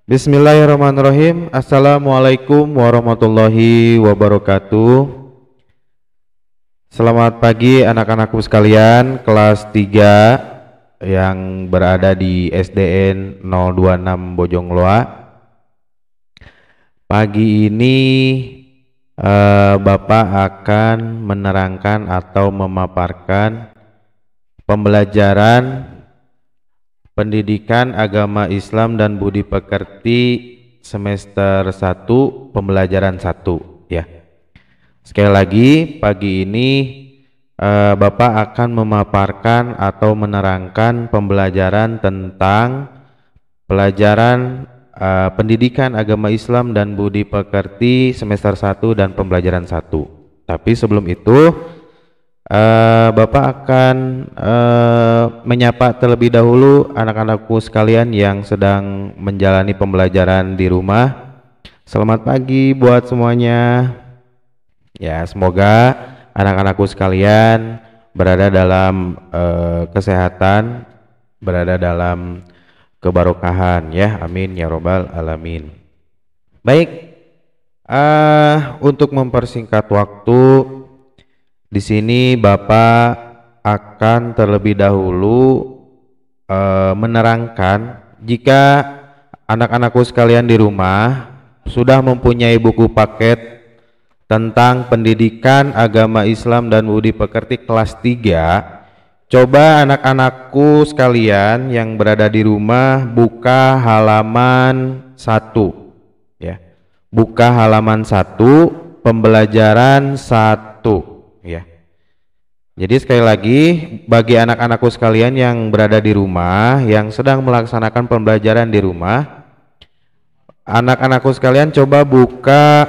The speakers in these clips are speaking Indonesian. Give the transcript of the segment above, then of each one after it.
Bismillahirrahmanirrahim. Assalamualaikum warahmatullahi wabarakatuh. Selamat pagi anak-anakku sekalian kelas 3 yang berada di SDN 026 Bojongloa. Pagi ini Bapak akan menerangkan atau memaparkan pembelajaran Pendidikan Agama Islam dan Budi Pekerti semester 1 pembelajaran 1 ya. Sekali lagi pagi ini Bapak akan memaparkan atau menerangkan pembelajaran tentang pelajaran Pendidikan Agama Islam dan Budi Pekerti semester 1 dan pembelajaran 1. Tapi sebelum itu Bapak akan menyapa terlebih dahulu anak-anakku sekalian yang sedang menjalani pembelajaran di rumah. Selamat pagi buat semuanya. Ya, semoga anak-anakku sekalian berada dalam kesehatan, berada dalam kebarokahan ya. Amin ya robbal alamin. Baik, untuk mempersingkat waktu, di sini Bapak akan terlebih dahulu menerangkan jika anak-anakku sekalian di rumah sudah mempunyai buku paket tentang Pendidikan Agama Islam dan Budi Pekerti kelas 3, coba anak-anakku sekalian yang berada di rumah buka halaman 1 ya. Buka halaman 1 pembelajaran 1 ya. Jadi sekali lagi bagi anak-anakku sekalian yang berada di rumah yang sedang melaksanakan pembelajaran di rumah, anak-anakku sekalian coba buka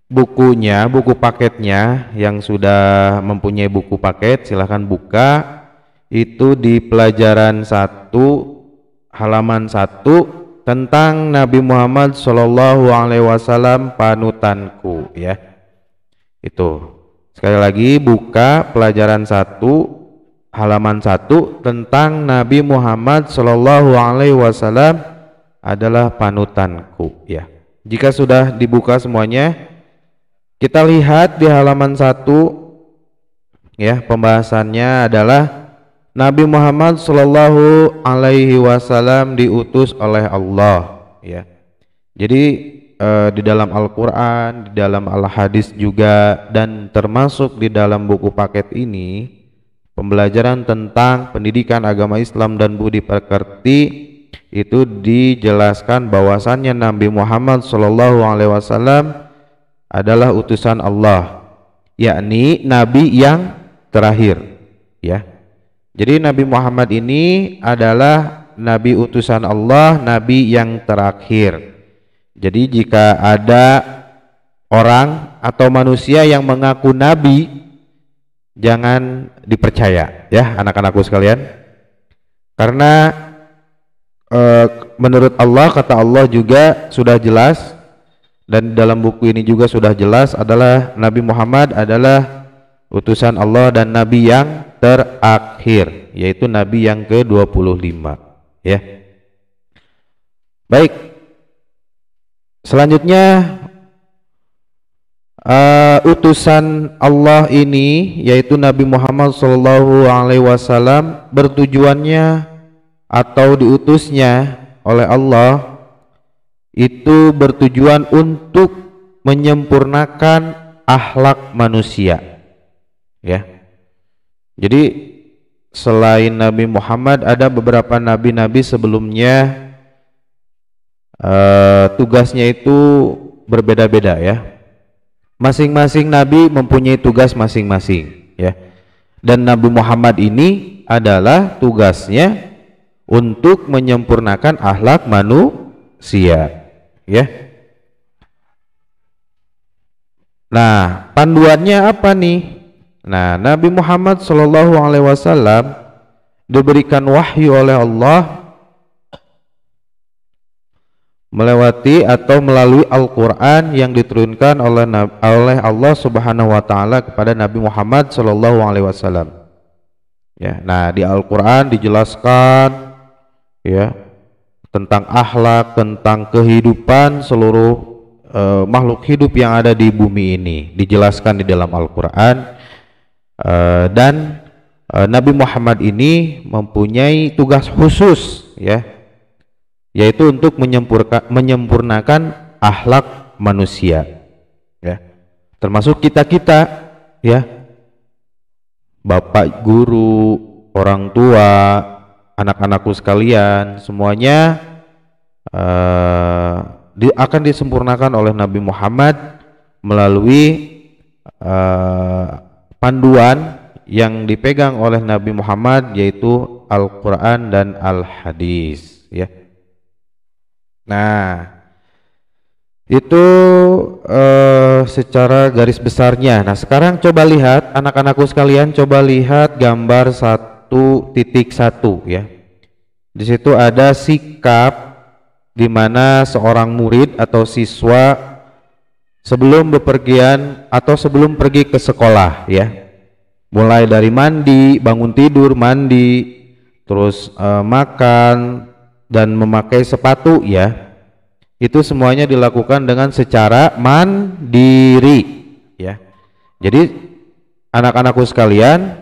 bukunya, buku paketnya yang sudah mempunyai buku paket, silahkan buka itu di pelajaran 1 halaman 1 tentang Nabi Muhammad SAW panutanku ya. Itu sekali lagi buka pelajaran 1 halaman 1 tentang Nabi Muhammad SAW adalah panutanku ya. Jika sudah dibuka semuanya, kita lihat di halaman 1 ya, pembahasannya adalah Nabi Muhammad SAW diutus oleh Allah ya. Jadi di dalam Al-Quran, di dalam Al-Hadis juga, dan termasuk di dalam buku paket ini pembelajaran tentang Pendidikan Agama Islam dan Budi Pekerti itu dijelaskan bahwasannya Nabi Muhammad SAW adalah utusan Allah, yakni Nabi yang terakhir ya. Jadi Nabi Muhammad ini adalah Nabi utusan Allah, Nabi yang terakhir. Jadi jika ada orang atau manusia yang mengaku nabi, jangan dipercaya ya anak-anakku sekalian. Karena menurut Allah, kata Allah juga sudah jelas, dan dalam buku ini juga sudah jelas adalah Nabi Muhammad adalah utusan Allah dan nabi yang terakhir, yaitu nabi yang ke-25 ya. Baik. Selanjutnya utusan Allah ini yaitu Nabi Muhammad SAW bertujuannya atau diutusnya oleh Allah itu bertujuan untuk menyempurnakan akhlak manusia ya. Jadi selain Nabi Muhammad ada beberapa nabi-nabi sebelumnya, tugasnya itu berbeda-beda ya. Masing-masing nabi mempunyai tugas masing-masing ya. Dan Nabi Muhammad ini adalah tugasnya untuk menyempurnakan akhlak manusia ya. Nah, panduannya apa nih? Nah, Nabi Muhammad SAW diberikan wahyu oleh Allah melewati atau melalui Al-Quran yang diturunkan oleh Allah Subhanahu wa Ta'ala kepada Nabi Muhammad SAW ya. Nah, di Al-Quran dijelaskan ya tentang akhlak, tentang kehidupan seluruh makhluk hidup yang ada di bumi ini, dijelaskan di dalam Al-Quran. Dan Nabi Muhammad ini mempunyai tugas khusus, ya, yaitu untuk menyempurnakan akhlak manusia, ya, termasuk kita, ya, bapak, guru, orang tua, anak-anakku sekalian, semuanya akan disempurnakan oleh Nabi Muhammad melalui panduan yang dipegang oleh Nabi Muhammad, yaitu Al-Quran dan Al-Hadis, ya. Nah, itu secara garis besarnya. Nah, sekarang coba lihat, anak-anakku sekalian, coba lihat gambar 1.1, ya. Di situ ada sikap di mana seorang murid atau siswa sebelum bepergian atau sebelum pergi ke sekolah, ya. Mulai dari mandi, bangun tidur, mandi, terus makan dan memakai sepatu, ya. Itu semuanya dilakukan dengan secara mandiri, ya. Jadi anak-anakku sekalian,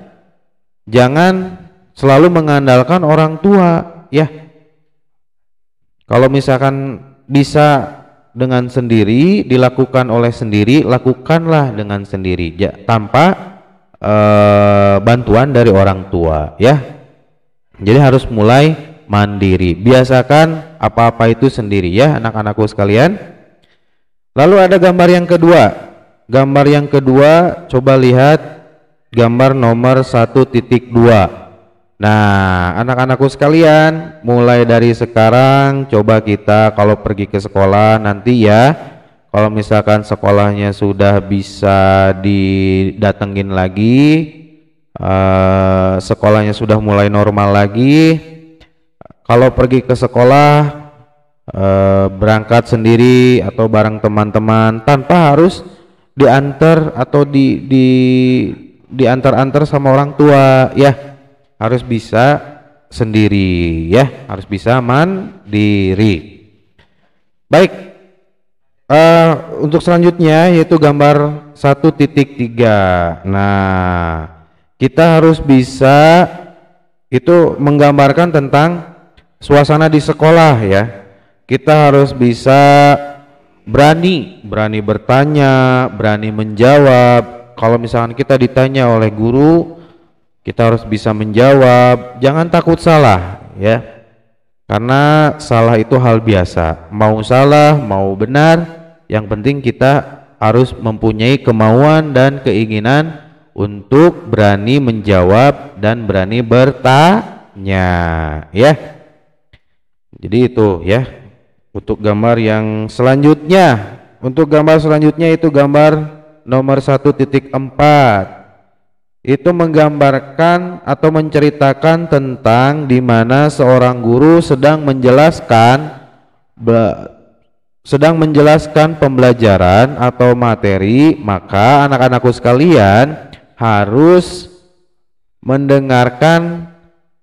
jangan selalu mengandalkan orang tua, ya. Kalau misalkan bisa dengan sendiri, dilakukan oleh sendiri, lakukanlah dengan sendiri, ya, tanpa bantuan dari orang tua, ya. Jadi harus mulai mandiri, biasakan apa-apa itu sendiri, ya, anak-anakku sekalian. Lalu ada gambar yang kedua. Gambar yang kedua, coba lihat gambar nomor 1.2. Nah, anak-anakku sekalian, mulai dari sekarang coba kita kalau pergi ke sekolah nanti, ya, kalau misalkan sekolahnya sudah bisa didatengin lagi, sekolahnya sudah mulai normal lagi, kalau pergi ke sekolah berangkat sendiri atau bareng teman-teman tanpa harus diantar atau diantar-antar sama orang tua, ya. Harus bisa sendiri, ya, harus bisa mandiri. Baik, untuk selanjutnya yaitu gambar 1.3. Nah, kita harus bisa itu menggambarkan tentang suasana di sekolah, ya. Kita harus bisa berani bertanya, berani menjawab. Kalau misalkan kita ditanya oleh guru, kita harus bisa menjawab, jangan takut salah, ya. Karena salah itu hal biasa, mau salah, mau benar, yang penting kita harus mempunyai kemauan dan keinginan untuk berani menjawab dan berani bertanya, ya. Jadi itu, ya, untuk gambar yang selanjutnya. Untuk gambar selanjutnya itu gambar nomor 1.4. Itu menggambarkan atau menceritakan tentang di mana seorang guru sedang menjelaskan pembelajaran atau materi, maka anak-anakku sekalian harus mendengarkan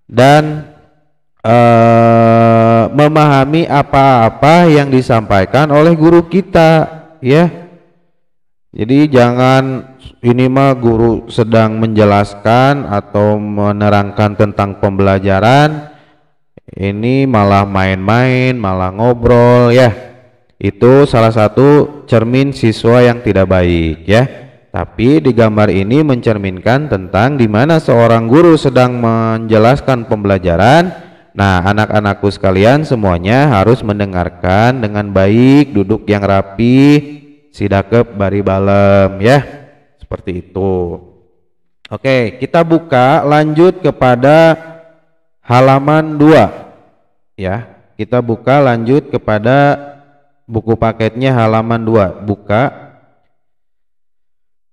dan memahami apa-apa yang disampaikan oleh guru kita, ya. Jadi jangan ini mah guru sedang menjelaskan atau menerangkan tentang pembelajaran, ini malah main-main, malah ngobrol, ya. Itu salah satu cermin siswa yang tidak baik, ya. Tapi di gambar ini mencerminkan tentang di mana seorang guru sedang menjelaskan pembelajaran. Nah, anak-anakku sekalian semuanya harus mendengarkan dengan baik, duduk yang rapi, sidakep bari balem, ya. Seperti itu. Oke, kita buka lanjut kepada halaman 2, ya. Kita buka lanjut kepada buku paketnya halaman 2. Buka.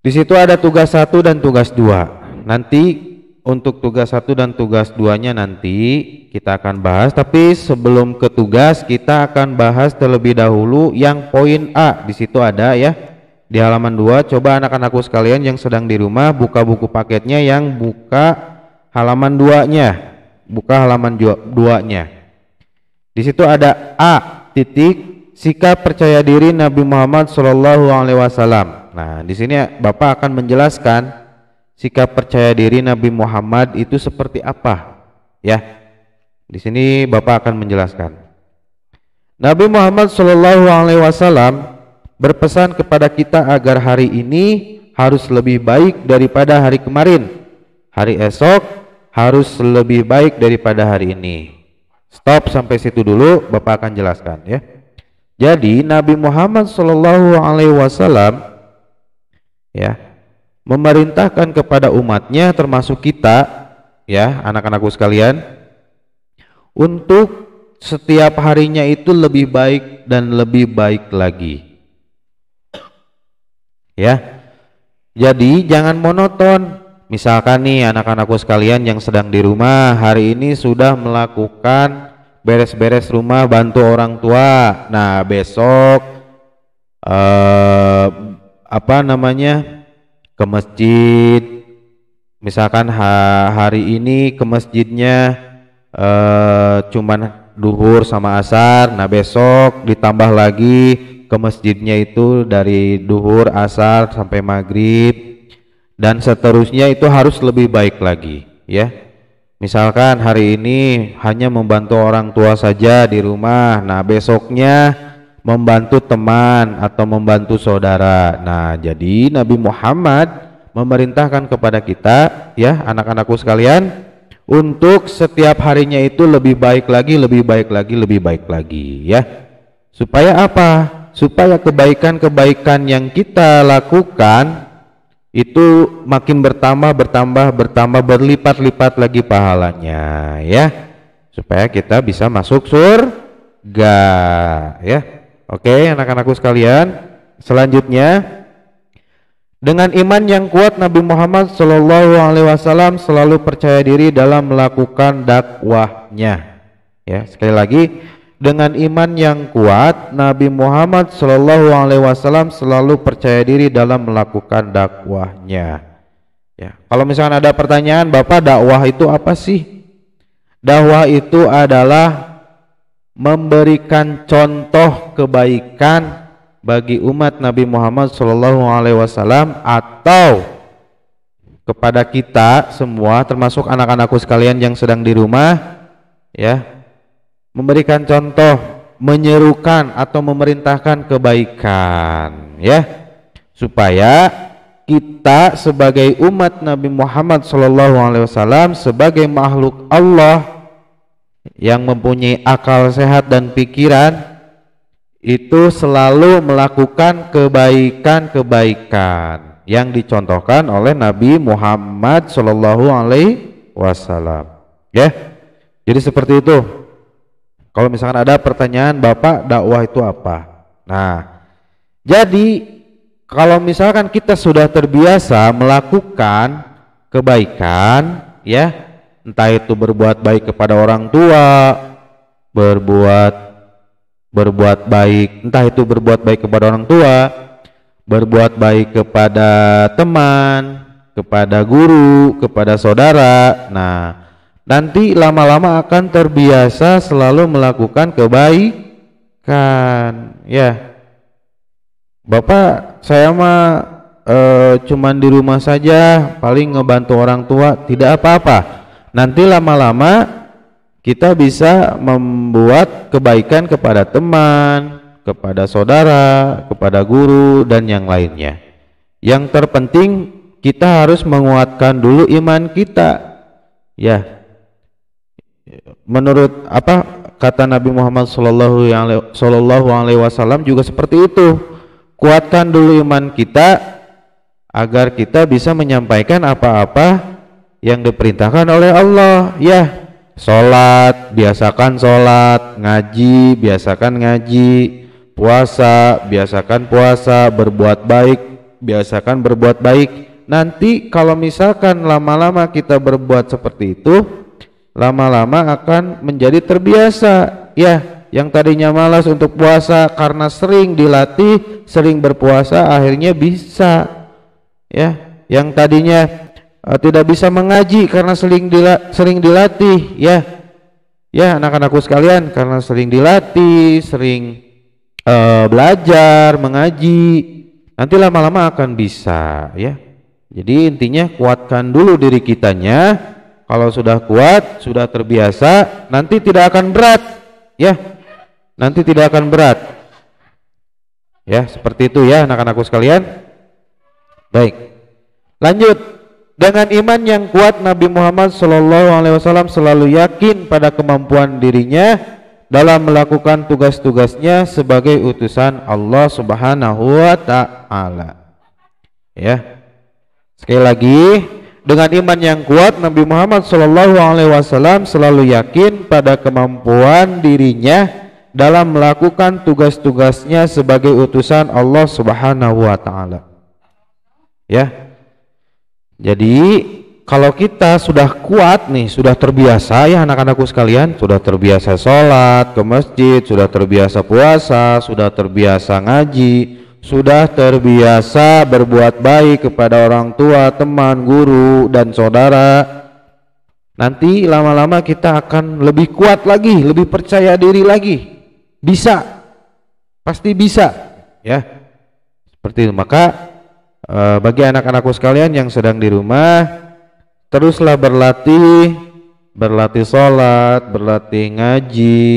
Di situ ada tugas 1 dan tugas 2. Nanti untuk tugas 1 dan tugas 2-nya nanti kita akan bahas, tapi sebelum ke tugas kita akan bahas terlebih dahulu yang poin A. Di situ ada, ya, di halaman 2. Coba anak-anakku sekalian yang sedang di rumah buka buku paketnya, yang buka halaman 2-nya. Buka halaman 2-nya. Di situ ada A titik sikap percaya diri Nabi Muhammad Shallallahu Alaihi Wasallam. Nah, di sini Bapak akan menjelaskan sikap percaya diri Nabi Muhammad itu seperti apa, ya. Di sini Bapak akan menjelaskan. Nabi Muhammad Shallallahu Alaihi Wasallam berpesan kepada kita agar hari ini harus lebih baik daripada hari kemarin, hari esok harus lebih baik daripada hari ini. Stop sampai situ dulu, Bapak akan jelaskan, ya. Jadi Nabi Muhammad Shallallahu Alaihi Wasallam, ya, memerintahkan kepada umatnya termasuk kita, ya, anak-anakku sekalian, untuk setiap harinya itu lebih baik dan lebih baik lagi, ya. Jadi jangan monoton. Misalkan nih anak-anakku sekalian yang sedang di rumah hari ini sudah melakukan beres-beres rumah, bantu orang tua. Nah, besok ke masjid. Misalkan hari ini ke masjidnya cuman duhur sama asar. Nah, besok ditambah lagi ke masjidnya itu dari duhur, asar sampai maghrib, dan seterusnya itu harus lebih baik lagi, ya. Misalkan hari ini hanya membantu orang tua saja di rumah, nah besoknya membantu teman atau membantu saudara. Nah, jadi Nabi Muhammad memerintahkan kepada kita, ya, anak-anakku sekalian, untuk setiap harinya itu lebih baik lagi, lebih baik lagi, lebih baik lagi, ya. Supaya apa? Supaya kebaikan-kebaikan yang kita lakukan itu makin bertambah berlipat-lipat lagi pahalanya, ya, supaya kita bisa masuk surga, ya. Oke, anak-anakku sekalian, selanjutnya dengan iman yang kuat Nabi Muhammad Shallallahu Alaihi Wasallam selalu percaya diri dalam melakukan dakwahnya, ya. Sekali lagi, dengan iman yang kuat Nabi Muhammad Shallallahu Alaihi Wasallam selalu percaya diri dalam melakukan dakwahnya, ya. Kalau misalkan ada pertanyaan, Bapak, dakwah itu apa sih? Dakwah itu adalah memberikan contoh kebaikan bagi umat Nabi Muhammad Shallallahu Alaihi Wasallam atau kepada kita semua, termasuk anak-anakku sekalian yang sedang di rumah, ya, memberikan contoh, menyerukan atau memerintahkan kebaikan, ya, supaya kita sebagai umat Nabi Muhammad SAW, sebagai makhluk Allah yang mempunyai akal sehat dan pikiran, itu selalu melakukan kebaikan-kebaikan yang dicontohkan oleh Nabi Muhammad SAW, ya. Jadi seperti itu. Kalau misalkan ada pertanyaan, Bapak, dakwah itu apa? Nah, jadi kalau misalkan kita sudah terbiasa melakukan kebaikan, ya, entah itu berbuat baik kepada orang tua, berbuat baik, entah itu berbuat baik kepada orang tua, berbuat baik kepada teman, kepada guru, kepada saudara. Nah, nanti lama-lama akan terbiasa selalu melakukan kebaikan, ya. Bapak, saya mah cuman di rumah saja, paling ngebantu orang tua, tidak apa-apa. Nanti lama-lama kita bisa membuat kebaikan kepada teman, kepada saudara, kepada guru, dan yang lainnya. Yang terpenting kita harus menguatkan dulu iman kita, ya. Menurut apa kata Nabi Muhammad Sallallahu Alaihi Wasallam juga seperti itu. Kuatkan dulu iman kita agar kita bisa menyampaikan apa-apa yang diperintahkan oleh Allah, ya. Sholat, biasakan sholat, ngaji, biasakan ngaji, puasa, biasakan puasa, berbuat baik, biasakan berbuat baik. Nanti kalau misalkan lama-lama kita berbuat seperti itu, lama-lama akan menjadi terbiasa, ya. Yang tadinya malas untuk puasa, karena sering dilatih, sering berpuasa, akhirnya bisa, ya. Yang tadinya tidak bisa mengaji karena sering dilatih, ya, Ya anak-anakku sekalian, karena sering dilatih, sering belajar, mengaji, nanti lama-lama akan bisa ya. Jadi intinya kuatkan dulu diri kitanya. Kalau sudah kuat, sudah terbiasa, nanti tidak akan berat ya. Nanti tidak akan berat. Ya, seperti itu ya anak-anakku sekalian. Baik. Lanjut. Dengan iman yang kuat, Nabi Muhammad SAW selalu yakin pada kemampuan dirinya dalam melakukan tugas-tugasnya sebagai utusan Allah Subhanahu wa taala. Ya. Sekali lagi, dengan iman yang kuat, Nabi Muhammad SAW selalu yakin pada kemampuan dirinya dalam melakukan tugas-tugasnya sebagai utusan Allah Subhanahu wa taala. Ya. Jadi kalau kita sudah kuat nih, sudah terbiasa ya anak-anakku sekalian, sudah terbiasa sholat ke masjid, sudah terbiasa puasa, sudah terbiasa ngaji, sudah terbiasa berbuat baik kepada orang tua, teman, guru, dan saudara, nanti lama-lama kita akan lebih kuat lagi, lebih percaya diri lagi. Bisa, pasti bisa ya. Seperti itu. Maka bagi anak-anakku sekalian yang sedang di rumah, teruslah berlatih sholat, berlatih ngaji,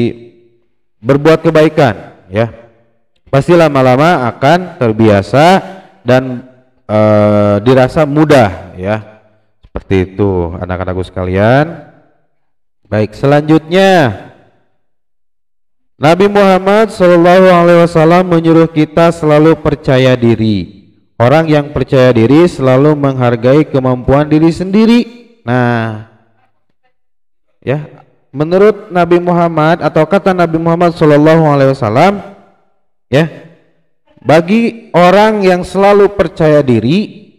berbuat kebaikan ya. Pasti lama-lama akan terbiasa dan dirasa mudah ya. Seperti itu anak-anakku sekalian. Baik, selanjutnya Nabi Muhammad SAW menyuruh kita selalu percaya diri. Orang yang percaya diri selalu menghargai kemampuan diri sendiri. Nah, ya, menurut Nabi Muhammad atau kata Nabi Muhammad SAW, ya, bagi orang yang selalu percaya diri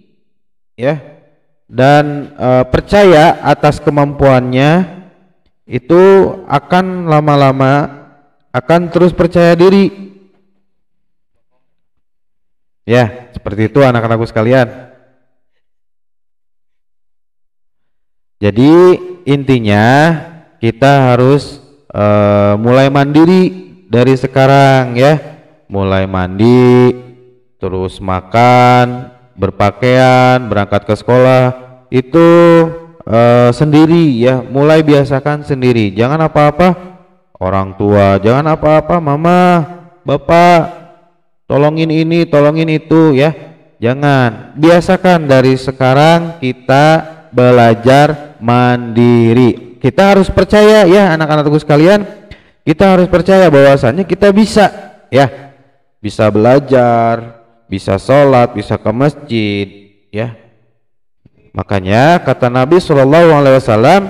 ya dan percaya atas kemampuannya, itu akan lama-lama akan terus percaya diri ya. Seperti itu anak-anakku sekalian. Jadi intinya kita harus mulai mandiri dari sekarang ya. Mulai mandi, terus makan, berpakaian, berangkat ke sekolah itu sendiri ya. Mulai biasakan sendiri. Jangan apa-apa orang tua, jangan apa-apa mama, bapak, tolongin ini, tolongin itu ya. Jangan. Biasakan dari sekarang kita belajar mandiri. Kita harus percaya ya anak-anakku sekalian. Kita harus percaya bahwasannya kita bisa ya. Bisa belajar, bisa sholat, bisa ke masjid ya. Makanya kata Nabi SAW,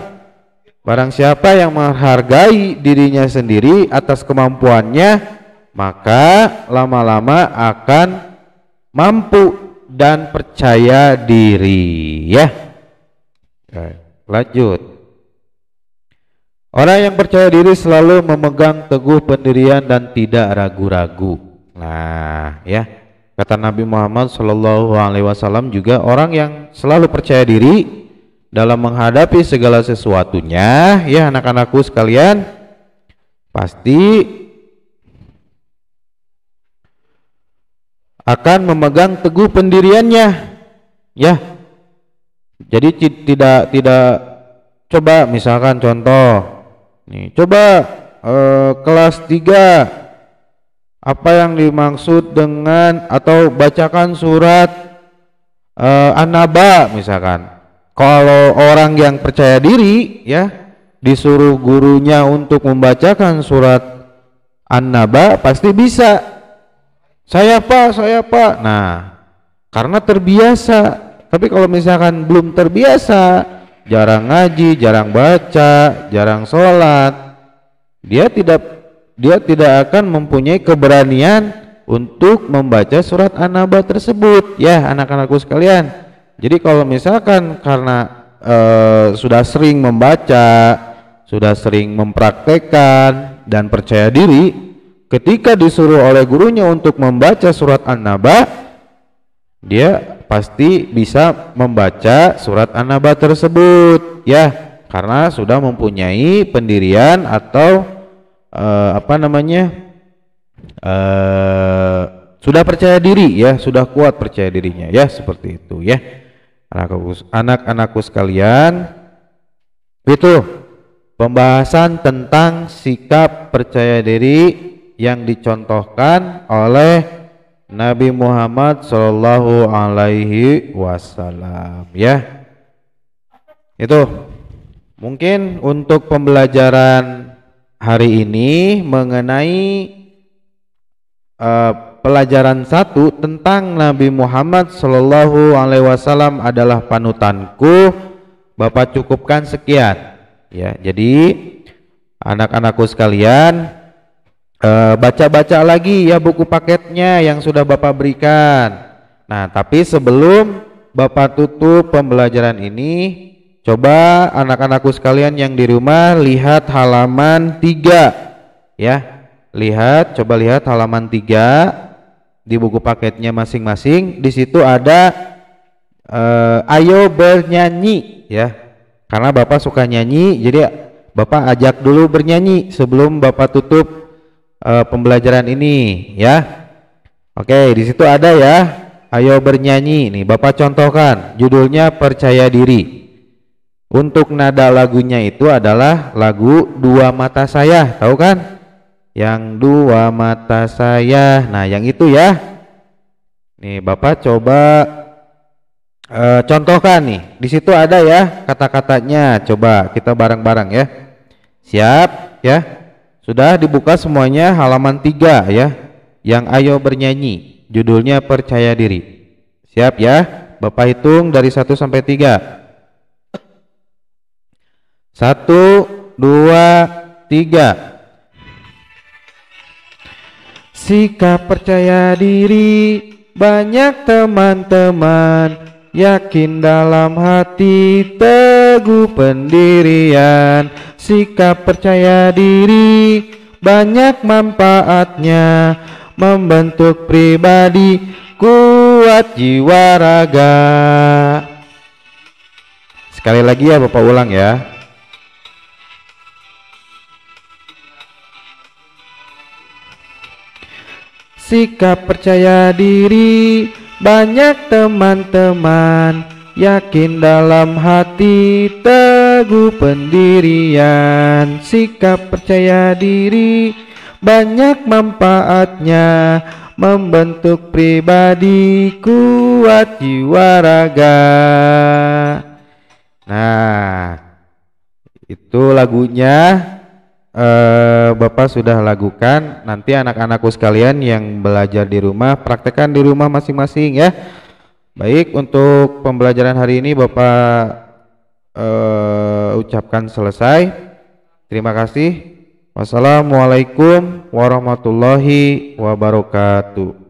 barang siapa yang menghargai dirinya sendiri atas kemampuannya, maka lama-lama akan mampu dan percaya diri ya. Lanjut. Orang yang percaya diri selalu memegang teguh pendirian dan tidak ragu-ragu. Nah, ya, kata Nabi Muhammad SAW juga, orang yang selalu percaya diri dalam menghadapi segala sesuatunya, ya anak-anakku sekalian, pasti akan memegang teguh pendiriannya, ya. Jadi tidak coba misalkan contoh, nih, coba kelas 3. Apa yang dimaksud dengan atau bacakan surat An-Naba misalkan. Kalau orang yang percaya diri ya disuruh gurunya untuk membacakan surat An-Naba pasti bisa. Saya Pak. Nah, karena terbiasa. Tapi kalau misalkan belum terbiasa, jarang ngaji, jarang baca, jarang sholat, dia tidak akan mempunyai keberanian untuk membaca surat An-Naba tersebut ya anak-anakku sekalian. Jadi kalau misalkan karena sudah sering membaca, sudah sering mempraktekkan dan percaya diri, ketika disuruh oleh gurunya untuk membaca surat An-Naba, dia pasti bisa membaca surat An-Naba tersebut ya. karena sudah mempunyai pendirian atau sudah percaya diri ya, sudah kuat percaya dirinya ya, seperti itu ya. Anak-anakku sekalian, itu pembahasan tentang sikap percaya diri yang dicontohkan oleh Nabi Muhammad Shallallahu Alaihi Wasallam ya. Itu mungkin untuk pembelajaran hari ini mengenai pelajaran 1 tentang Nabi Muhammad Shallallahu Alaihi Wasallam adalah panutanku. Bapak cukupkan sekian ya. Jadi anak-anakku sekalian, baca-baca lagi ya buku paketnya yang sudah Bapak berikan. Nah, tapi sebelum Bapak tutup pembelajaran ini, coba anak-anakku sekalian yang di rumah lihat halaman 3 ya. Coba lihat halaman 3 di buku paketnya masing-masing. Di situ ada ayo bernyanyi ya. Karena Bapak suka nyanyi, jadi Bapak ajak dulu bernyanyi sebelum Bapak tutup pembelajaran ini ya. Oke, di situ ada ya, ayo bernyanyi. Nih Bapak contohkan, judulnya Percaya Diri. Untuk nada lagunya itu adalah lagu Dua Mata Saya, tahu kan? Yang dua mata saya. Nah, yang itu ya. Nih Bapak coba contohkan nih. Di situ ada ya kata-katanya. Coba kita bareng-bareng ya. Siap ya? Sudah dibuka semuanya halaman 3 ya. Yang ayo bernyanyi. Judulnya Percaya Diri. Siap ya? Bapak hitung dari 1 sampai 3. 1, 2, 3. Sikap percaya diri, banyak teman-teman, yakin dalam hati, teguh pendirian. Sikap percaya diri, banyak manfaatnya, membentuk pribadi, kuat jiwa raga. Sekali lagi ya Bapak ulang ya. Sikap percaya diri, banyak teman-teman, yakin dalam hati, teguh pendirian. Sikap percaya diri, banyak manfaatnya, membentuk pribadi, kuat jiwa raga. Nah, itu lagunya. Bapak sudah lakukan. Nanti anak-anakku sekalian yang belajar di rumah, praktekkan di rumah masing-masing ya. Baik, untuk pembelajaran hari ini Bapak ucapkan selesai. Terima kasih. Wassalamualaikum warahmatullahi wabarakatuh.